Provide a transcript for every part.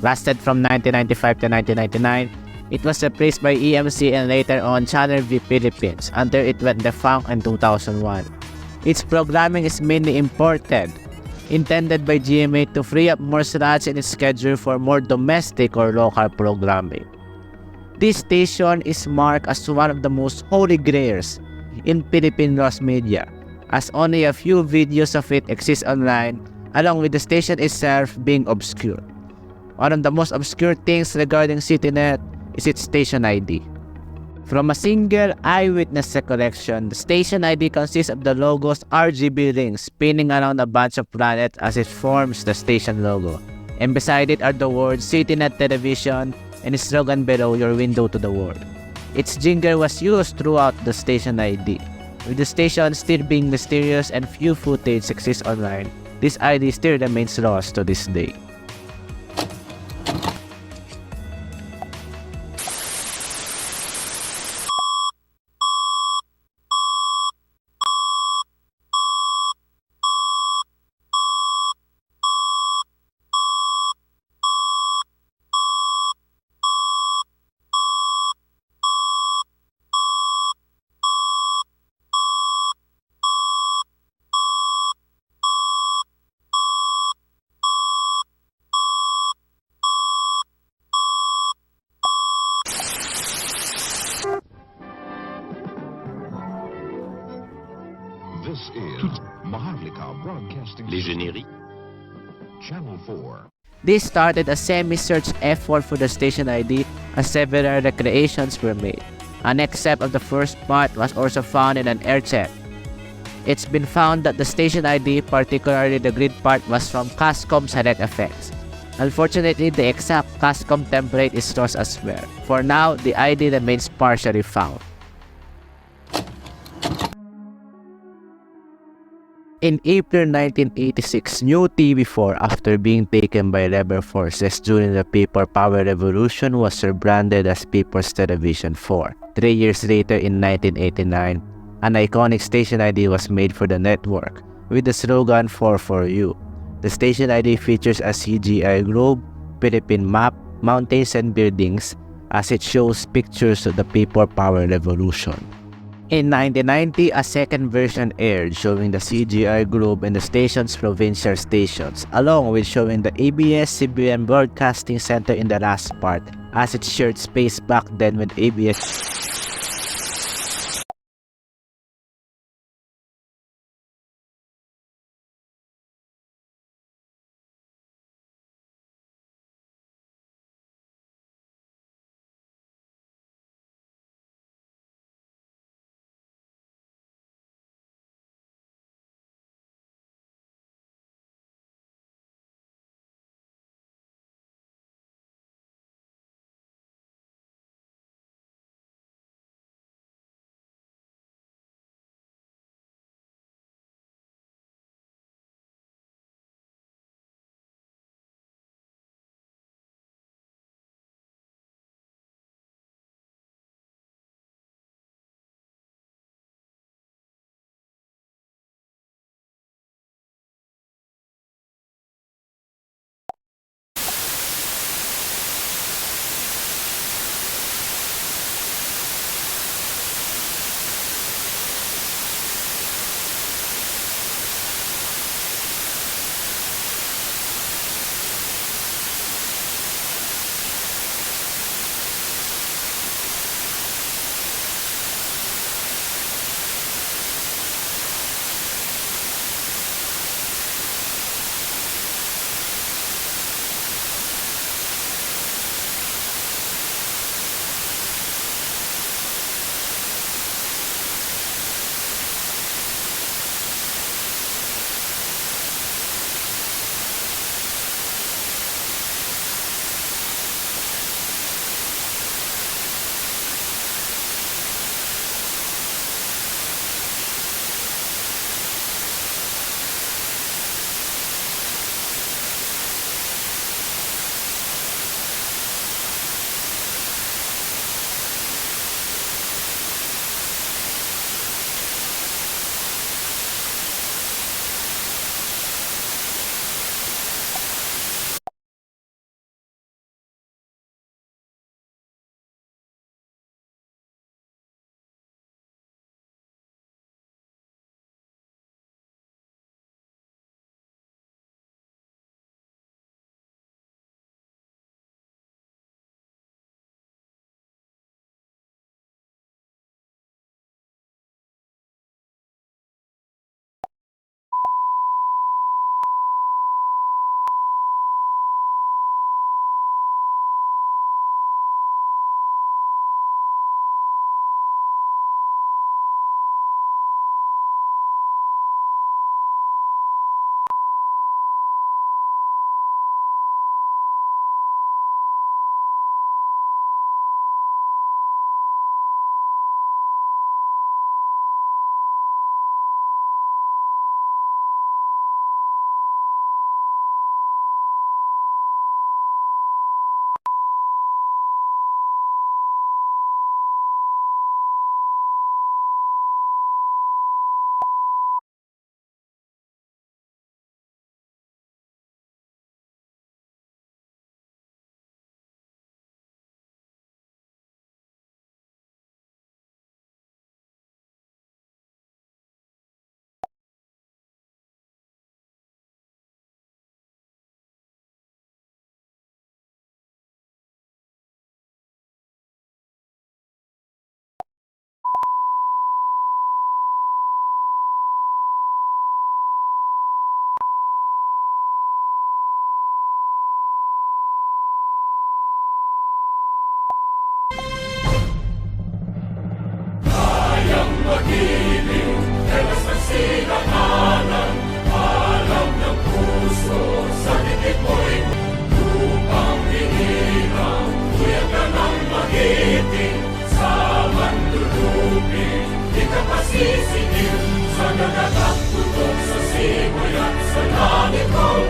Lasted from 1995 to 1999. It was replaced by EMC and later on Channel V Philippines until it went defunct in 2001. Its programming is mainly imported, intended by GMA to free up more slots in its schedule for more domestic or local programming. This station is marked as one of the most holy grails in Philippine news media, as only a few videos of it exist online, along with the station itself being obscure. One of the most obscure things regarding CityNet is its station ID. From a single eyewitness recollection, the station ID consists of the logo's RGB rings spinning around a bunch of planets as it forms the station logo. And beside it are the words CityNet Television and its slogan below, your window to the world. Its jingle was used throughout the station ID. With the station still being mysterious and few footage exists online, this ID still remains lost to this day. This is Maharlika Broadcasting Les génériques. Channel 4. This started a semi-search effort for the station ID as several recreations were made. An excerpt of the first part was also found in an air check. It's been found that the station ID, particularly the grid part, was from Cascom Select Effects. Unfortunately, the exact Cascom template is lost as well. For now, the ID remains partially found. In April 1986, new TV4, after being taken by rebel forces during the People Power Revolution, was rebranded as People's Television 4. 3 years later, in 1989, an iconic station ID was made for the network, with the slogan 4 for You. The station ID features a CGI globe, Philippine map, mountains and buildings, as it shows pictures of the People Power Revolution. In 1990, a second version aired showing the CGI globe and the station's provincial stations, along with showing the ABS-CBN Broadcasting Center in the last part, as it shared space back then with ABS.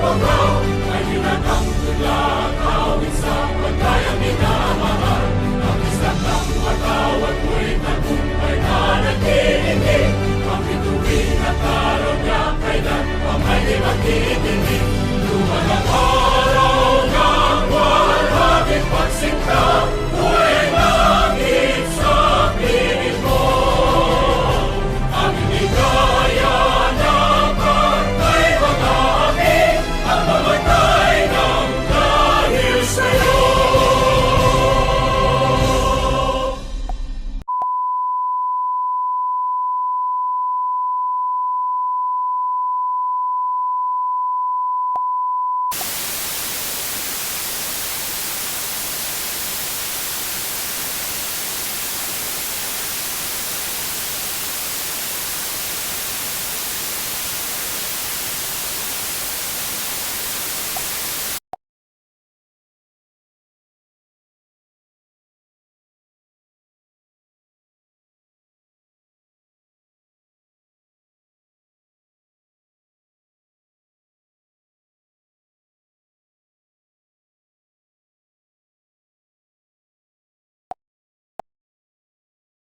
will grow.